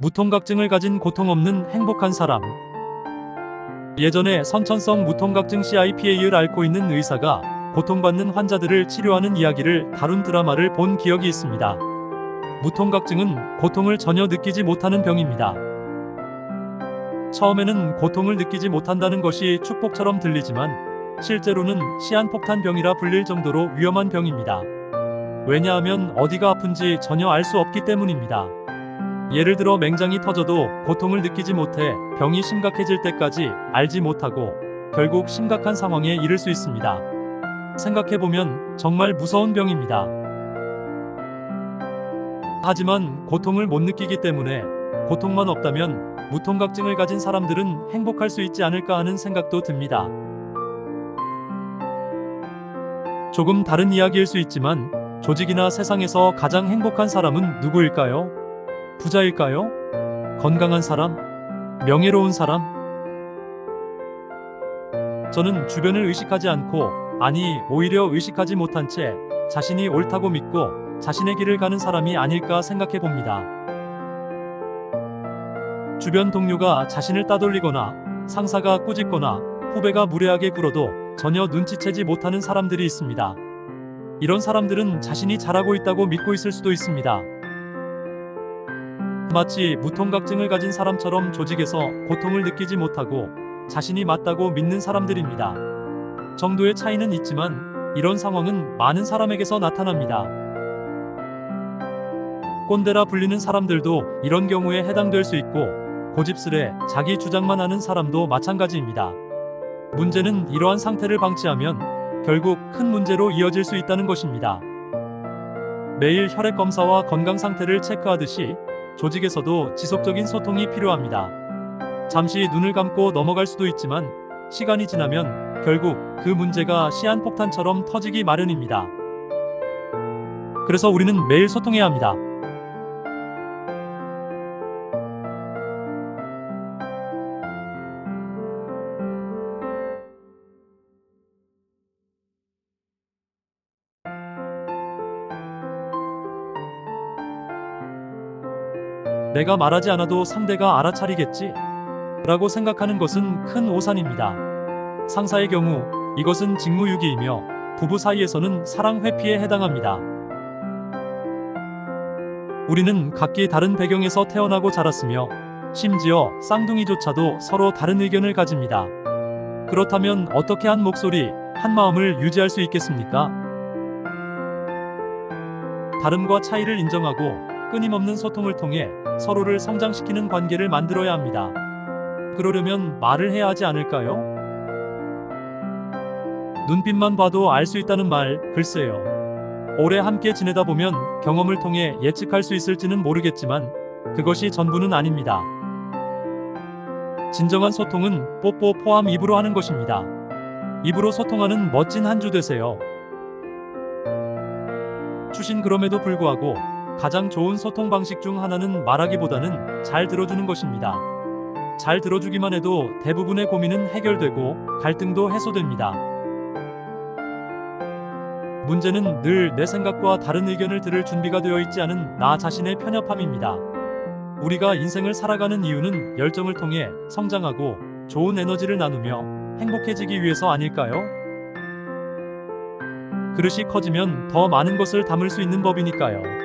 무통각증을 가진 고통 없는 행복한 사람. 예전에 선천성 무통각증 CIPA를 앓고 있는 의사가 고통받는 환자들을 치료하는 이야기를 다룬 드라마를 본 기억이 있습니다. 무통각증은 고통을 전혀 느끼지 못하는 병입니다. 처음에는 고통을 느끼지 못한다는 것이 축복처럼 들리지만 실제로는 시한폭탄병이라 불릴 정도로 위험한 병입니다. 왜냐하면 어디가 아픈지 전혀 알 수 없기 때문입니다. 예를 들어 맹장이 터져도 고통을 느끼지 못해 병이 심각해질 때까지 알지 못하고 결국 심각한 상황에 이를 수 있습니다. 생각해보면 정말 무서운 병입니다. 하지만 고통을 못 느끼기 때문에 고통만 없다면 무통각증을 가진 사람들은 행복할 수 있지 않을까 하는 생각도 듭니다. 조금 다른 이야기일 수 있지만 조직이나 세상에서 가장 행복한 사람은 누구일까요? 부자일까요? 건강한 사람? 명예로운 사람? 저는 주변을 의식하지 않고, 아니 오히려 의식하지 못한 채 자신이 옳다고 믿고 자신의 길을 가는 사람이 아닐까 생각해 봅니다. 주변 동료가 자신을 따돌리거나 상사가 꾸짖거나 후배가 무례하게 굴어도 전혀 눈치채지 못하는 사람들이 있습니다. 이런 사람들은 자신이 잘하고 있다고 믿고 있을 수도 있습니다. 마치 무통각증을 가진 사람처럼 조직에서 고통을 느끼지 못하고 자신이 맞다고 믿는 사람들입니다. 정도의 차이는 있지만 이런 상황은 많은 사람에게서 나타납니다. 꼰대라 불리는 사람들도 이런 경우에 해당될 수 있고, 고집스레 자기 주장만 하는 사람도 마찬가지입니다. 문제는 이러한 상태를 방치하면 결국 큰 문제로 이어질 수 있다는 것입니다. 매일 혈액 검사와 건강 상태를 체크하듯이 조직에서도 지속적인 소통이 필요합니다. 잠시 눈을 감고 넘어갈 수도 있지만 시간이 지나면 결국 그 문제가 시한폭탄처럼 터지기 마련입니다. 그래서 우리는 매일 소통해야 합니다. 내가 말하지 않아도 상대가 알아차리겠지? 라고 생각하는 것은 큰 오산입니다. 상사의 경우 이것은 직무유기이며 부부 사이에서는 사랑 회피에 해당합니다. 우리는 각기 다른 배경에서 태어나고 자랐으며 심지어 쌍둥이조차도 서로 다른 의견을 가집니다. 그렇다면 어떻게 한 목소리, 한 마음을 유지할 수 있겠습니까? 다름과 차이를 인정하고 끊임없는 소통을 통해 서로를 성장시키는 관계를 만들어야 합니다. 그러려면 말을 해야 하지 않을까요? 눈빛만 봐도 알 수 있다는 말, 글쎄요. 오래 함께 지내다 보면 경험을 통해 예측할 수 있을지는 모르겠지만 그것이 전부는 아닙니다. 진정한 소통은 뽀뽀 포함 입으로 하는 것입니다. 입으로 소통하는 멋진 한 주 되세요. 추신 그럼에도 불구하고 가장 좋은 소통 방식 중 하나는 말하기보다는 잘 들어주는 것입니다. 잘 들어주기만 해도 대부분의 고민은 해결되고 갈등도 해소됩니다. 문제는 늘 내 생각과 다른 의견을 들을 준비가 되어 있지 않은 나 자신의 편협함입니다. 우리가 인생을 살아가는 이유는 열정을 통해 성장하고 좋은 에너지를 나누며 행복해지기 위해서 아닐까요? 그릇이 커지면 더 많은 것을 담을 수 있는 법이니까요.